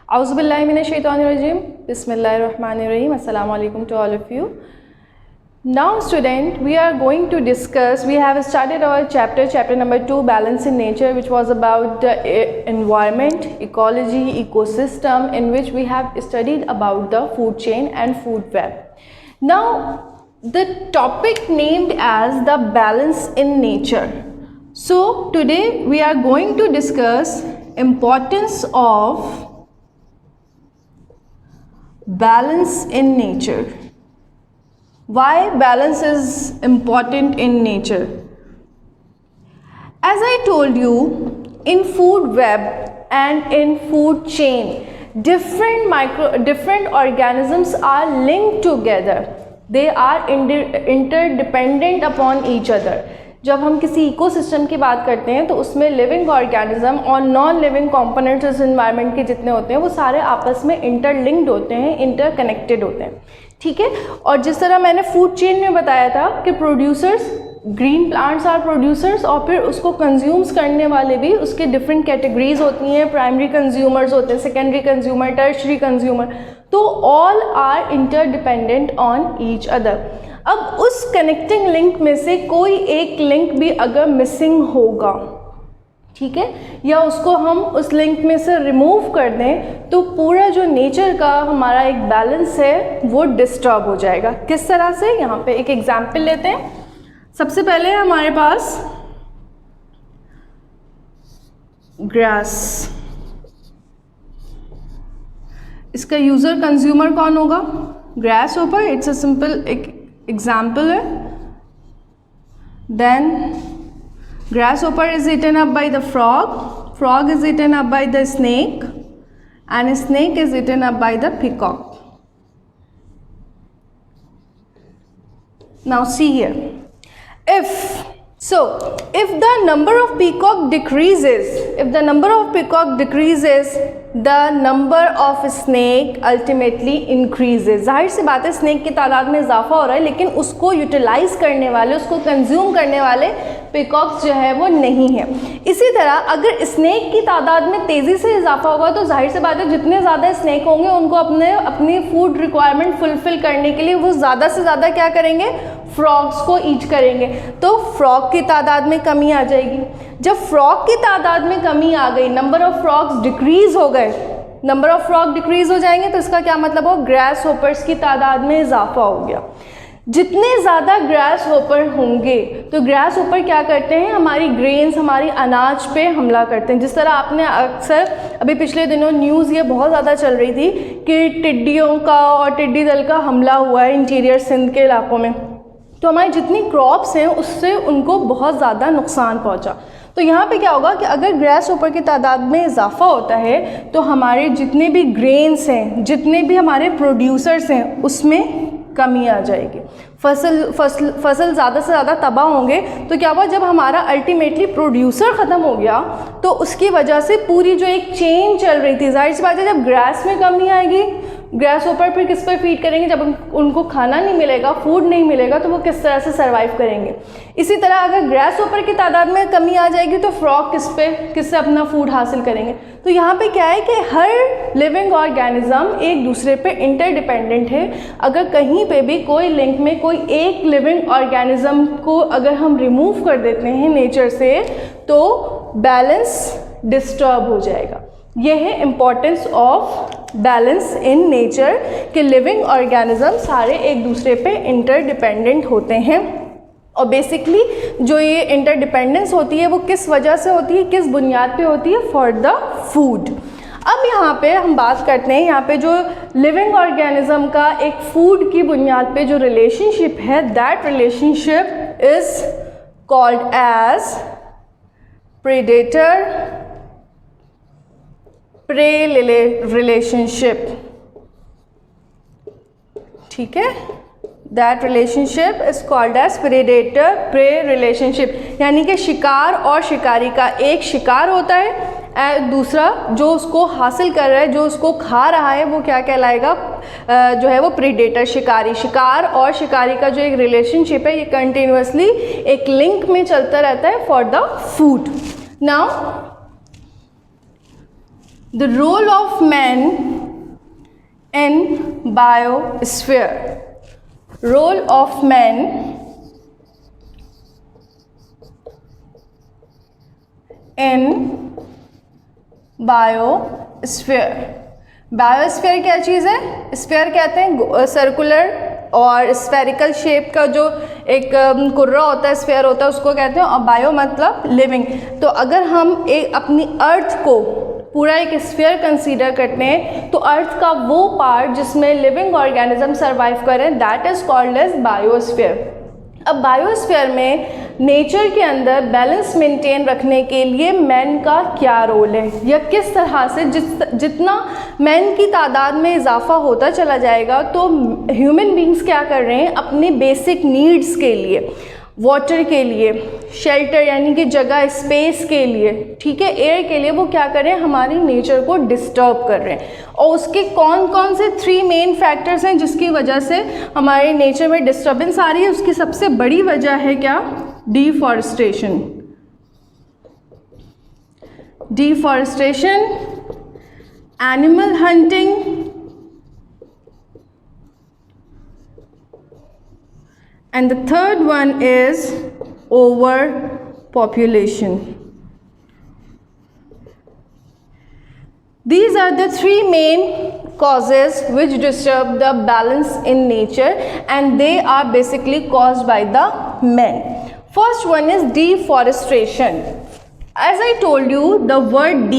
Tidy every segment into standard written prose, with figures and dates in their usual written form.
Auzubillahiminash-shaytanir-rajim. Bismillahir-rahmanir-rahim. Assalamu alaikum to all of you. Now student, we are going to discuss, we have started our chapter number 2, balance in nature, which was about the environment, ecology, ecosystem, in which we have studied about the food chain and food web. Now the topic named as the balance in nature. So today we are going to discuss importance of balance in nature. Why balance is important in nature? As I told you, in food web and in food chain, different organisms are linked together. They are interdependent upon each other. जब हम किसी ecosystem की बात करते हैं तो उसमें living organism और नॉन लिविंग कंपोनेंट्स इस एनवायरनमेंट के जितने होते हैं वो सारे आपस में इंटरलिंक्ड होते हैं, इंटरकनेक्टेड होते हैं, ठीक है। और जिस तरह मैंने फूड चेन में बताया था कि producers, green plants are producers, और फिर उसको कंज्यूम्स करने वाले भी उसके डिफरेंट कैटेगरीज होती हैं, प्राइमरी कंज्यूमर्स होते हैं, सेकेंडरी कंज्यूमर, टर्शरी कंज्यूमर, तो all are interdependent on each other. अब उस कनेक्टिंग लिंक में से कोई एक लिंक भी अगर मिसिंग होगा, ठीक है, या उसको हम उस लिंक में से रिमूव कर दें तो पूरा जो नेचर का हमारा एक बैलेंस है वो डिस्टर्ब हो जाएगा। किस तरह से, यहाँ पे एक एग्जाम्पल लेते हैं। सबसे पहले हमारे पास ग्रास, इसका यूजर कंज्यूमर कौन होगा? Grasshopper, it's a simple एक एग्जाम्पल है। Then grasshopper is eaten up by the frog, frog is eaten up by the snake, and snake is eaten up by the peacock. Now see here, if the number of peacock decreases, the number of snake ultimately increases. जाहिर सी बात है snake की तादाद में इजाफा हो रहा है, लेकिन उसको यूटिलाइज करने वाले, उसको कंज्यूम करने वाले पिकॉक्स जो है वो नहीं है। इसी तरह अगर स्नेक की तादाद में तेज़ी से इजाफा होगा तो जाहिर सी बात है जितने ज़्यादा स्नेक होंगे उनको अपनी फूड रिक्वायरमेंट फुलफिल करने के लिए वो ज़्यादा से ज़्यादा क्या करेंगे? फ्रॉग्स को ईट करेंगे, तो फ्रॉग की तादाद में कमी आ जाएगी। जब फ्रॉग की तादाद में कमी आ गई, नंबर ऑफ फ्रॉग्स डिक्रीज हो गए, नंबर ऑफ फ्रॉग डिक्रीज हो जाएंगे तो इसका क्या मतलब हो? ग्रास होपर्स की तादाद में इजाफा हो गया। जितने ज़्यादा ग्रास होपर होंगे तो ग्रास होपर क्या करते हैं? हमारी ग्रेन्स, हमारी अनाज पे हमला करते हैं। जिस तरह आपने अक्सर अभी पिछले दिनों न्यूज़ ये बहुत ज़्यादा चल रही थी कि टिड्डियों का और टिड्डी दल का हमला हुआ है इंटीरियर सिंध के इलाकों में, तो हमारी जितनी क्रॉप्स हैं उससे उनको बहुत ज़्यादा नुकसान पहुंचा। तो यहाँ पे क्या होगा कि अगर ग्रास होपर की तादाद में इजाफा होता है तो हमारे जितने भी ग्रेन्स हैं, जितने भी हमारे प्रोड्यूसर्स हैं, उसमें कमी आ जाएगी। फसल ज़्यादा से ज़्यादा तबाह होंगे तो क्या हुआ? जब हमारा अल्टीमेटली प्रोड्यूसर ख़त्म हो गया तो उसकी वजह से पूरी जो एक चेन चल रही थी, जाहिर सी बात है जब ग्रास में कमी आएगी, ग्रास होपर फिर किस पर फीड करेंगे? जब उनको खाना नहीं मिलेगा, फूड नहीं मिलेगा, तो वो किस तरह से सर्वाइव करेंगे? इसी तरह अगर ग्रास होपर की तादाद में कमी आ जाएगी तो फ्रॉग किससे अपना फूड हासिल करेंगे? तो यहाँ पे क्या है कि हर लिविंग ऑर्गेनिज्म एक दूसरे पे इंटरडिपेंडेंट है। अगर कहीं पे भी कोई लिंक में कोई एक लिविंग ऑर्गेनिज्म को अगर हम रिमूव कर देते हैं नेचर से तो बैलेंस डिस्टर्ब हो जाएगा। यह है importance of balance in nature कि लिविंग ऑर्गेनिज्म सारे एक दूसरे पे इंटरडिपेंडेंट होते हैं। और बेसिकली जो ये इंटरडिपेंडेंस होती है वो किस वजह से होती है, किस बुनियाद पे होती है? For the food. अब यहाँ पे हम बात करते हैं, यहाँ पे जो लिविंग ऑर्गेनिज्म का एक फूड की बुनियाद पे जो रिलेशनशिप है, that relationship is called as predator prey relationship, ठीक है। That relationship is called as predator prey relationship, यानी कि शिकार और शिकारी का एक शिकार होता है, दूसरा जो उसको हासिल कर रहा है, जो उसको खा रहा है, वो क्या कहलाएगा? जो है वो प्रेडेटर, शिकारी। शिकार और शिकारी का जो एक रिलेशनशिप है ये कंटिन्यूसली एक लिंक में चलता रहता है for the food. Now the role of man biosphere, role of man in biosphere. Biosphere क्या चीज़ है? स्फीयर कहते हैं सर्कुलर और स्फेरिकल शेप का जो एक कुर्रा होता है, स्फीयर होता है, उसको कहते हैं। और बायो मतलब लिविंग। तो अगर हम एक अपनी अर्थ को पूरा एक स्फीयर कंसीडर करते हैं तो अर्थ का वो पार्ट जिसमें लिविंग ऑर्गेनिज्म सर्वाइव करें, that is called as biosphere. अब बायोस्फीयर में नेचर के अंदर बैलेंस मेंटेन रखने के लिए मैन का क्या रोल है, या किस तरह से जितना मैन की तादाद में इजाफा होता चला जाएगा तो ह्यूमन बींग्स क्या कर रहे हैं अपने बेसिक नीड्स के लिए, वाटर के लिए, शेल्टर यानी कि जगह स्पेस के लिए, ठीक है, एयर के लिए, वो क्या कर रहे हैं हमारी नेचर को डिस्टर्ब कर रहे हैं। और उसके कौन कौन से 3 मेन फैक्टर्स हैं जिसकी वजह से हमारे नेचर में डिस्टर्बेंस आ रही है? उसकी सबसे बड़ी वजह है क्या? Deforestation. Deforestation, animal hunting, and the third one is overpopulation. These are the 3 main causes which disturb the balance in nature, and they are basically caused by the men. First one is deforestation. As I told you, the word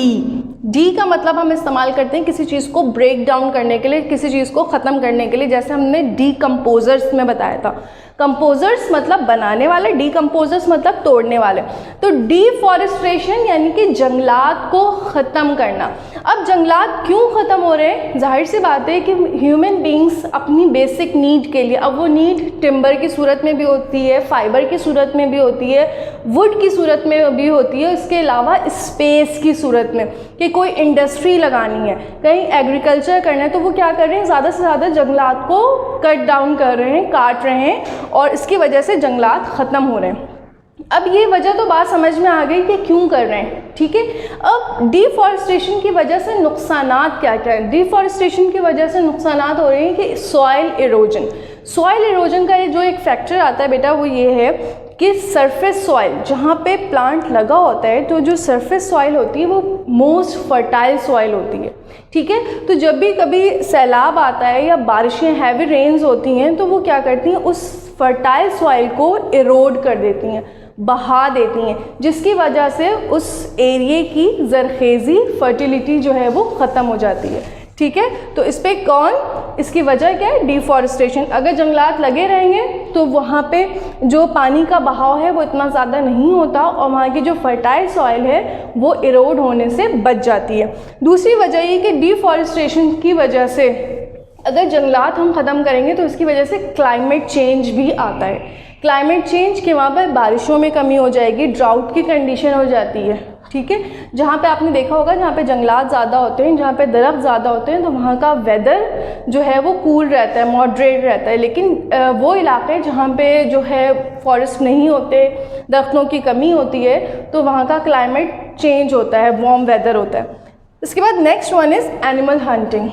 D का मतलब हम इस्तेमाल करते हैं किसी चीज़ को break down करने के लिए, किसी चीज़ को ख़त्म करने के लिए, जैसे हमने डीकम्पोजर्स में बताया था। कंपोजर्स मतलब बनाने वाले, डीकम्पोजर्स मतलब तोड़ने वाले। तो डीफॉरेस्टेशन यानी कि जंगलात को ख़त्म करना। अब जंगलात क्यों ख़त्म हो रहे हैं? जाहिर सी बात है कि ह्यूमन बींग्स अपनी बेसिक नीड के लिए, अब वो नीड टिम्बर की सूरत में भी होती है, फाइबर की सूरत में भी होती है, वुड की सूरत में भी होती है, इसके अलावा स्पेस की सूरत में कि कोई इंडस्ट्री लगानी है, कहीं एग्रीकल्चर करना है, तो वो क्या कर रहे हैं ज़्यादा से ज़्यादा जंगलात को कट डाउन कर रहे हैं, काट रहे हैं, और इसकी वजह से जंगलात ख़त्म हो रहे हैं। अब ये वजह तो बात समझ में आ गई कि क्यों कर रहे हैं, ठीक है। अब डिफॉरेस्टेशन की वजह से नुकसानात क्या क्या हैं? डिफॉरेस्टेशन की वजह से नुकसानात हो रहे हैं कि सॉइल इरोजन। सॉइल इरोजन का जो एक फैक्टर आता है बेटा वो ये है कि सरफेस सॉइल जहाँ पे प्लांट लगा होता है, तो जो सरफेस सॉइल होती है वो मोस्ट फर्टाइल सॉइल होती है, ठीक है। तो जब भी कभी सैलाब आता है या बारिशें हैवी रेन्स होती हैं तो वो क्या करती हैं उस फर्टाइल सॉइल को इरोड कर देती हैं, बहा देती हैं, जिसकी वजह से उस एरिए की ज़रखेज़ी फर्टिलिटी जो है वो ख़त्म हो जाती है, ठीक है। तो इस पे इसकी वजह क्या है? डिफॉरेस्टेशन। अगर जंगलात लगे रहेंगे तो वहाँ पे जो पानी का बहाव है वो इतना ज़्यादा नहीं होता और वहाँ की जो फर्टाइल सॉइल है वो इरोड होने से बच जाती है। दूसरी वजह ये कि डिफॉरेस्टेशन की वजह से अगर जंगलात हम ख़त्म करेंगे तो इसकी वजह से क्लाइमेट चेंज भी आता है। क्लाइमेट चेंज के वहाँ पर बारिशों में कमी हो जाएगी, ड्राउट की कंडीशन हो जाती है, ठीक है। जहाँ पे आपने देखा होगा जहाँ पे जंगलात ज़्यादा होते हैं, जहाँ पे दरख्त ज़्यादा होते हैं, तो वहाँ का वेदर जो है वो कूल रहता है, मॉडरेट रहता है। लेकिन वो इलाके जहाँ पे जो है फॉरेस्ट नहीं होते, दरख्तों की कमी होती है, तो वहाँ का क्लाइमेट चेंज होता है, वार्म वेदर होता है। इसके बाद next one is animal hunting.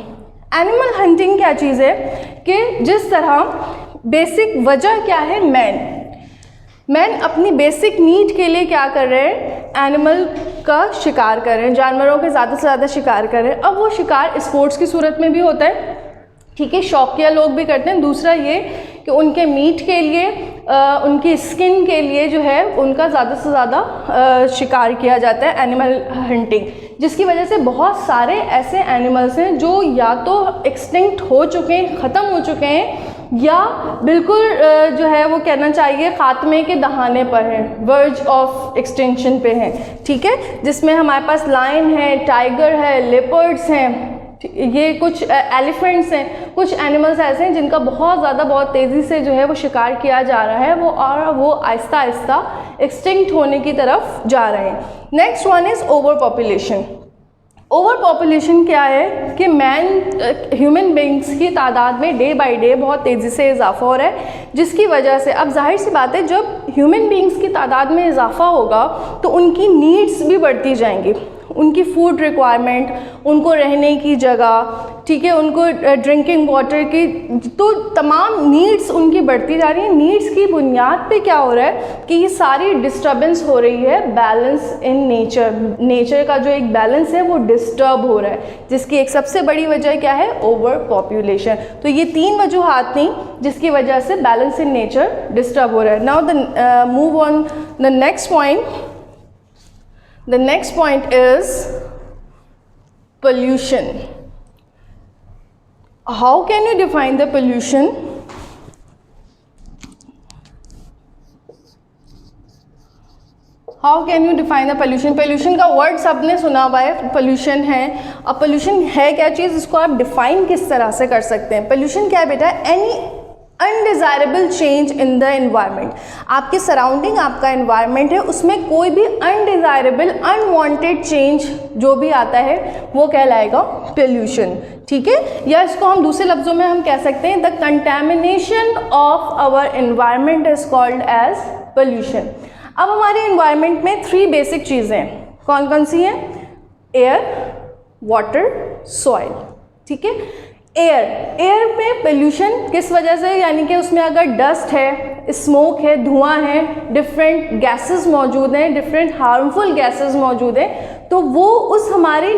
Animal hunting क्या चीज़ है कि जिस तरह बेसिक वजह क्या है, मैन अपनी बेसिक नीड के लिए क्या कर रहे हैं? एनिमल का शिकार कर रहे हैं, जानवरों के ज़्यादा से ज़्यादा शिकार कर रहे हैं। अब वो शिकार स्पोर्ट्स की सूरत में भी होता है, ठीक है, शौकिया लोग भी करते हैं। दूसरा ये कि उनके मीट के लिए, उनकी स्किन के लिए जो है उनका ज़्यादा से ज़्यादा शिकार किया जाता है, एनिमल हंटिंग, जिसकी वजह से बहुत सारे ऐसे एनिमल्स हैं जो या तो एक्सटिंक्ट हो चुके हैं, ख़त्म हो चुके हैं, या बिल्कुल जो है वो कहना चाहिए ख़ात्मे के दहाने पर हैं, वर्ज ऑफ एक्सटेंशन पे हैं, ठीक है। जिसमें हमारे पास लायन है, टाइगर है, लेपर्ड्स हैं, ये कुछ एलिफेंट्स हैं, कुछ एनिमल्स ऐसे हैं जिनका बहुत ज़्यादा बहुत तेज़ी से जो है वो शिकार किया जा रहा है, वो आहिस्ता आहिस्ता एक्सटिंक्ट होने की तरफ जा रहे हैं। Next one is over population. Over population क्या है कि ह्यूमन बींग्स की तादाद में डे बाय डे बहुत तेज़ी से इजाफा हो रहा है, जिसकी वजह से अब जाहिर सी बात है जब ह्यूमन बींग्स की तादाद में इजाफा होगा तो उनकी नीड्स भी बढ़ती जाएंगी, उनकी फूड रिक्वायरमेंट, उनको रहने की जगह, ठीक है, उनको ड्रिंकिंग वाटर की, तो तमाम नीड्स उनकी बढ़ती जा रही हैं। नीड्स की बुनियाद पे क्या हो रहा है कि ये सारी डिस्टर्बेंस हो रही है, बैलेंस इन नेचर का जो एक बैलेंस है वो डिस्टर्ब हो रहा है, जिसकी एक सबसे बड़ी वजह क्या है, ओवर पॉपुलेशन। तो ये 3 वजूहात थी जिसकी वजह से बैलेंस इन नेचर डिस्टर्ब हो रहा है। Now the move on the next point. The next point is pollution. How can you define the pollution? How can you define the pollution? Pollution का वर्ड सबने सुना हुआ है, pollution है। अब pollution है क्या चीज़, इसको आप डिफाइन किस तरह से कर सकते हैं? pollution क्या है बेटा? Any undesirable change in the environment. आपके सराउंडिंग आपका एनवायरनमेंट है, उसमें कोई भी अनडिज़ायरेबल अनवांटेड चेंज जो भी आता है वो कहलाएगा पोल्यूशन, ठीक है। या इसको हम दूसरे लफ्ज़ों में हम कह सकते हैं the contamination of our environment is called as pollution. अब हमारे एनवायरनमेंट में 3 बेसिक चीज़ें कौन कौन सी हैं? एयर, वाटर, सॉइल, ठीक है। एयर में पोल्यूशन किस वजह से, यानी कि उसमें अगर डस्ट है, स्मोक है, धुआं है, डिफरेंट गैसेस मौजूद हैं, डिफरेंट हार्मफुल गैसेस मौजूद हैं, तो वो उस हमारे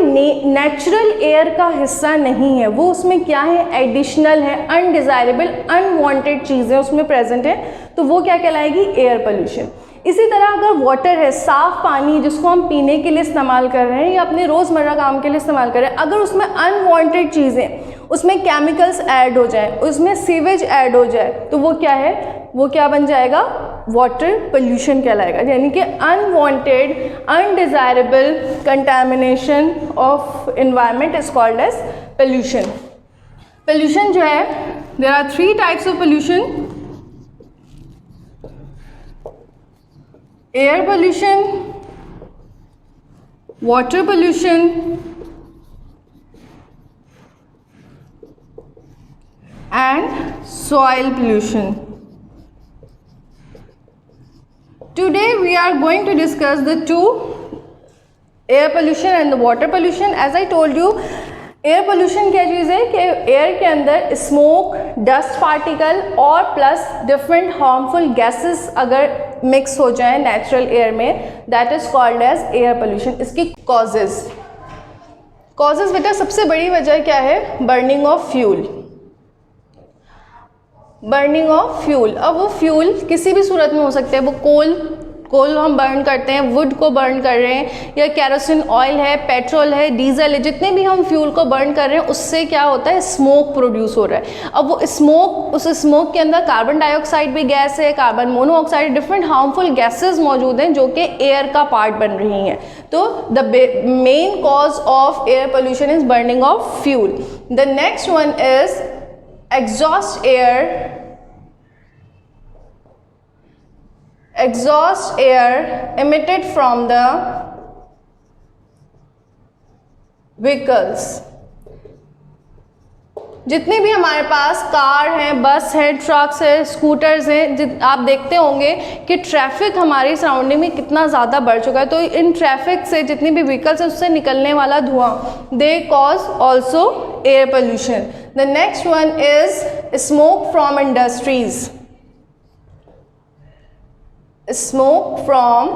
नेचुरल एयर का हिस्सा नहीं है, वो उसमें क्या है, एडिशनल है, अनडिज़ायरेबल अनवांटेड चीज़ें उसमें प्रेजेंट है, तो वो क्या कहलाएगी, एयर पोल्यूशन। इसी तरह अगर वाटर है, साफ़ पानी जिसको हम पीने के लिए इस्तेमाल कर रहे हैं या अपने रोज़मर्रा काम के लिए इस्तेमाल कर रहे हैं, अगर उसमें अनवांटेड चीज़ें, उसमें केमिकल्स ऐड हो जाए, उसमें सीवेज ऐड हो जाए, तो वो क्या है, वो क्या बन जाएगा, वाटर पोल्यूशन कहलाएगा। यानी कि unwanted undesirable contamination of environment is called as pollution. Pollution जो है, there are 3 types of pollution: air pollution, water pollution, and soil pollution. Today we are going to discuss the 2, air pollution and the water pollution. As I told you, air pollution क्या चीज़ है कि air के अंदर smoke, dust particle और plus different harmful gases अगर mix हो जाए नेचुरल एयर में, that is called as air pollution. इसकी कॉजेज़ बेटा, सबसे बड़ी वजह क्या है, burning of fuel. Burning of fuel, अब वो फ्यूल किसी भी सूरत में हो सकते हैं, वो कोल हम बर्न करते हैं, वुड को बर्न कर रहे हैं, या केरोसिन ऑयल है, पेट्रोल है, डीजल है, जितने भी हम फ्यूल को बर्न कर रहे हैं उससे क्या होता है, स्मोक प्रोड्यूस हो रहा है। अब वो स्मोक, उस स्मोक के अंदर कार्बन डाइऑक्साइड भी गैस है, carbon monoxide, different harmful gases मौजूद हैं जो कि एयर का पार्ट बन रही हैं। तो the main cause of air pollution is burning of fuel. The next one is exhaust air emitted from the vehicles। जितने भी हमारे पास कार हैं, बस है, ट्रक्स है, स्कूटर्स हैं, आप देखते होंगे कि ट्रैफिक हमारी सराउंडिंग में कितना ज़्यादा बढ़ चुका है। तो इन ट्रैफिक से जितनी भी व्हीकल्स हैं उससे निकलने वाला धुआं, they cause also air pollution. The next one is smoke from industries. Smoke from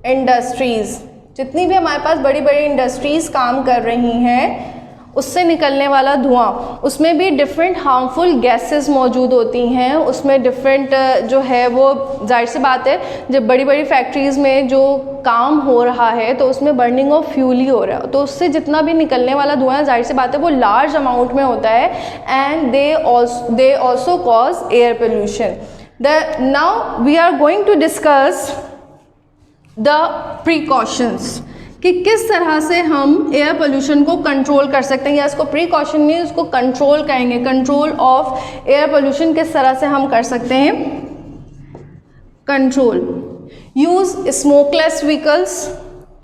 industries, जितनी भी हमारे पास बड़ी बड़ी इंडस्ट्रीज़ काम कर रही हैं उससे निकलने वाला धुआं, उसमें भी डिफरेंट हार्मफुल गैसेस मौजूद होती हैं, उसमें डिफरेंट जो है वो, जाहिर सी बात है जब बड़ी बड़ी फैक्ट्रीज़ में जो काम हो रहा है तो उसमें बर्निंग ऑफ फ्यूल ही हो रहा है, तो उससे जितना भी निकलने वाला धुआं, जाहिर सी बात है वो लार्ज अमाउंट में होता है, and they also cause air pollution. Now we are going to discuss the precautions कि किस तरह से हम एयर पोल्यूशन को कंट्रोल कर सकते हैं, या इसको प्रिकॉशन नहीं, उसको कंट्रोल कहेंगे। कंट्रोल ऑफ एयर पोल्यूशन किस तरह से हम कर सकते हैं, कंट्रोल। यूज़ स्मोकलेस व्हीकल्स,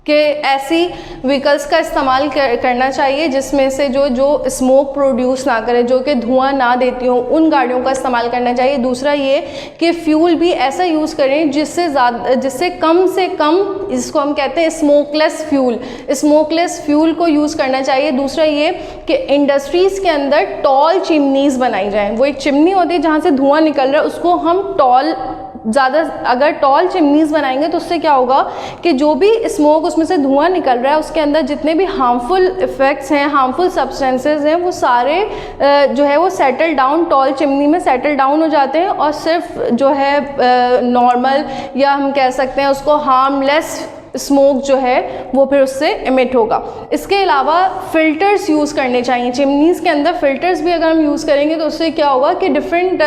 कि ऐसी व्हीकल्स का इस्तेमाल करना चाहिए जिसमें से जो स्मोक प्रोड्यूस ना करे, जो कि धुआं ना देती हो, उन गाड़ियों का इस्तेमाल करना चाहिए। दूसरा ये कि फ्यूल भी ऐसा यूज़ करें जिससे कम से कम, इसको हम कहते हैं स्मोकलेस फ्यूल को यूज़ करना चाहिए। दूसरा ये कि इंडस्ट्रीज़ के अंदर टॉल चिमनीज़ बनाई जाएँ। वो एक चिमनी होती है जहाँ से धुआं निकल रहा है, उसको हम अगर टॉल चिमनीज़ बनाएंगे तो उससे क्या होगा कि जो भी स्मोक उसमें से धुआं निकल रहा है उसके अंदर जितने भी हार्मफुल इफ़ेक्ट्स हैं, हार्मफुल सब्सटेंसेस हैं, वो सारे जो है वो सेटल डाउन, टॉल चिमनी में सेटल डाउन हो जाते हैं और सिर्फ जो है नॉर्मल या हम कह सकते हैं उसको हार्मलेस स्मोक जो है वो फिर उससे इमिट होगा। इसके अलावा फ़िल्टर्स यूज़ करने चाहिए। चिमनीज़ के अंदर फ़िल्टर्स भी अगर हम यूज़ करेंगे तो उससे क्या होगा कि डिफरेंट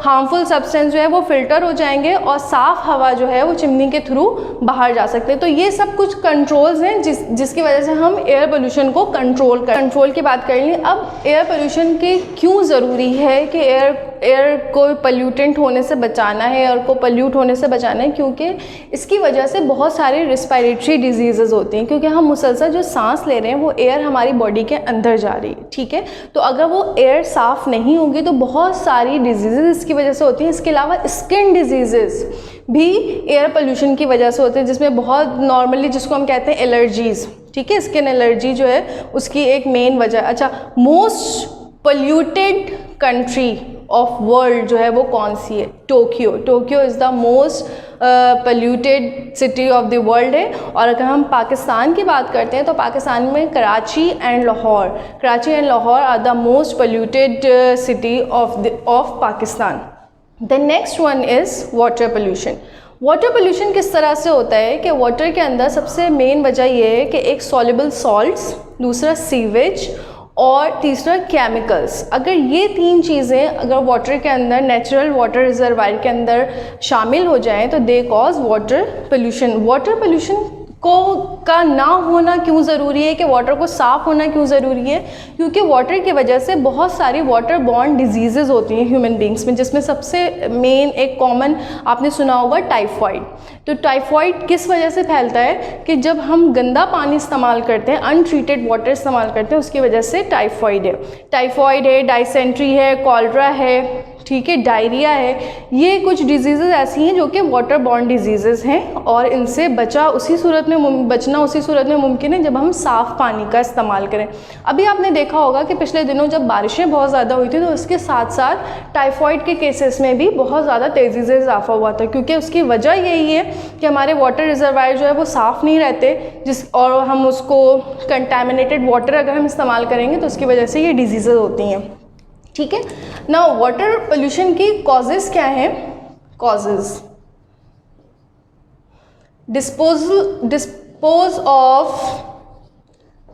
हार्मफुल सब्सटेंस जो है वो फ़िल्टर हो जाएंगे और साफ़ हवा जो है वो चिमनी के थ्रू बाहर जा सकते हैं। तो ये सब कुछ कंट्रोल्स हैं जिसकी वजह से हम एयर पोल्यूशन को कंट्रोल की बात कर लें। अब एयर पोल्यूशन के क्यों ज़रूरी है कि एयर को पल्यूटेंट होने से बचाना है, एयर को पल्यूट होने से बचाना है, क्योंकि इसकी वजह से बहुत सारे रिस्पायरेटरी डिजीज़ेज़ होती हैं। क्योंकि हम मुसलसल जो सांस ले रहे हैं वो एयर हमारी बॉडी के अंदर जा रही है, ठीक है। तो अगर वो एयर साफ़ नहीं होगी तो बहुत सारी डिजीज़ेज़ इसकी वजह से होती हैं। इसके अलावा स्किन डिजीज़ेज़ भी एयर पोल्यूशन की वजह से होते हैं, जिसमें बहुत नॉर्मली जिसको हम कहते हैं एलर्जीज़, ठीक है। स्किन एलर्जी जो है उसकी एक मेन वजह। अच्छा, most polluted country of world जो है वो कौन सी है? Tokyo is the most polluted city of the world है। और अगर हम पाकिस्तान की बात करते हैं तो पाकिस्तान में Karachi and Lahore are the most polluted city of Pakistan. The next one is water pollution. Water pollution किस तरह से होता है कि वाटर के अंदर सबसे मेन वजह ये है कि एक सॉल्युबल सॉल्ट्स, दूसरा सीवेज और तीसरा केमिकल्स। अगर ये तीन चीज़ें अगर वाटर के अंदर, नेचुरल वाटर रिजर्वायर के अंदर शामिल हो जाएं तो they cause water pollution. Water pollution का ना होना क्यों ज़रूरी है, कि वाटर को साफ़ होना क्यों ज़रूरी है? क्योंकि वाटर की वजह से बहुत सारी वाटर बॉर्न डिजीज़ेज़ होती हैं ह्यूमन बींग्स में, जिसमें सबसे मेन एक कॉमन आपने सुना होगा टाइफॉइड। तो टाइफॉइड किस वजह से फैलता है कि जब हम गंदा पानी इस्तेमाल करते हैं, अनट्रीटेड वाटर इस्तेमाल करते हैं, उसकी वजह से टाइफॉइड है, डायसेंट्री है, कॉलरा है, ठीक है, डायरिया है। ये कुछ डिजीज़ेज़ ऐसी हैं जो कि वाटर बॉर्न डिजीज़ेज़ हैं और इनसे बचना उसी सूरत में मुमकिन है जब हम साफ़ पानी का इस्तेमाल करें। अभी आपने देखा होगा कि पिछले दिनों जब बारिशें बहुत ज़्यादा हुई थी तो उसके साथ साथ टाइफॉइड के केसेस में भी बहुत ज़्यादा तेज़ी से इजाफा हुआ था, क्योंकि उसकी वजह यही है कि हमारे वाटर रिजर्वायर जो है वो साफ़ नहीं रहते, और हम उसको कंटेमिनेटेड वाटर अगर हम इस्तेमाल करेंगे तो उसकी वजह से ये डिजीज़ेज़ होती हैं, ठीक है ना। वाटर पोल्यूशन की कॉजेज़ क्या हैं? Causes: dispose of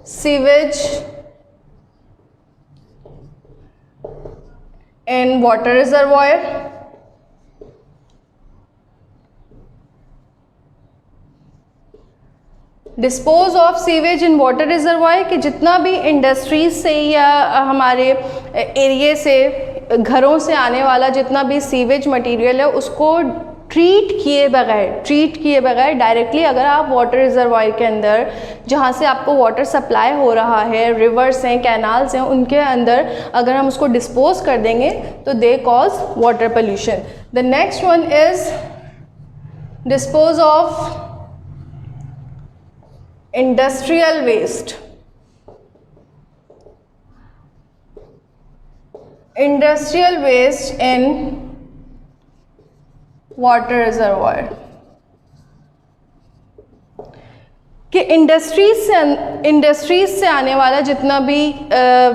sewage in water reservoir, dispose of sewage in water reservoir कि जितना भी इंडस्ट्रीज से या हमारे एरिए से, घरों से आने वाला जितना भी सीवेज मटेरियल है उसको ट्रीट किए बगैर डायरेक्टली अगर आप वाटर रिजर्वायर के अंदर, जहाँ से आपको वाटर सप्लाई हो रहा है, रिवर्स हैं, कैनाल्स हैं, उनके अंदर अगर हम उसको डिस्पोज कर देंगे तो they cause water pollution. The next one is dispose of industrial waste. Industrial waste in water reservoir कि इंडस्ट्रीज से आने वाला जितना भी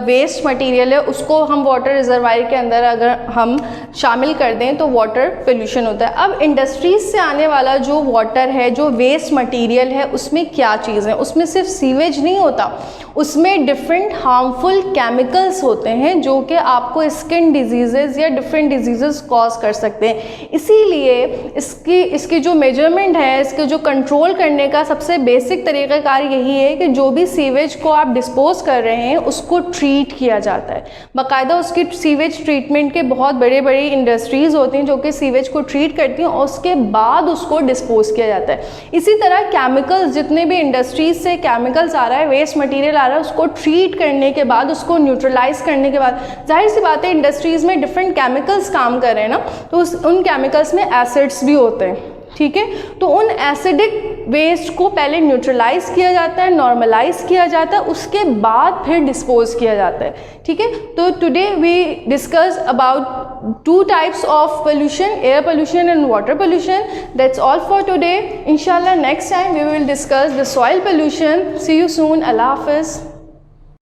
वेस्ट मटेरियल है उसको हम वाटर रिजर्वायर के अंदर अगर हम शामिल कर दें तो वाटर पोल्यूशन होता है। अब इंडस्ट्रीज से आने वाला जो वाटर है, जो वेस्ट मटेरियल है, उसमें क्या चीज़ है? उसमें सिर्फ सीवेज नहीं होता, उसमें डिफरेंट हार्मफुल केमिकल्स होते हैं जो कि आपको स्किन डिजीज़ेज़ या डिफरेंट डिजीज़ेज़ कॉज कर सकते हैं। इसीलिए इसकी जो मेजरमेंट है, इसके जो कंट्रोल करने का सबसे बेसिक तरीक़ाकार यही है कि जो भी सीवेज को आप डिस्पोज कर रहे हैं उसको ट्रीट किया जाता है। बाकायदा उसकी सीवेज ट्रीटमेंट के बहुत बड़े बड़े इंडस्ट्रीज़ होती हैं जो कि सीवेज को ट्रीट करती हैं और उसके बाद उसको डिस्पोज किया जाता है। इसी तरह केमिकल्स, जितने भी इंडस्ट्रीज़ से केमिकल्स आ रहा है, वेस्ट मटेरियल आ रहा है, उसको ट्रीट करने के बाद, उसको न्यूट्रलाइज करने के बाद, जाहिर सी बात है इंडस्ट्रीज़ में डिफरेंट केमिकल्स काम कर रहे हैं ना, तो उन केमिकल्स में एसिड्स भी होते हैं, ठीक है। तो उन एसिडिक वेस्ट को पहले न्यूट्रलाइज किया जाता है, नॉर्मलाइज किया जाता है, उसके बाद फिर डिस्पोज किया जाता है, ठीक है। तो today we discuss about 2 types of pollution, air pollution and water pollution. That's all for today. इंशाल्लाह next time we will discuss the soil pollution. See you soon. अल्लाह हाफिज़।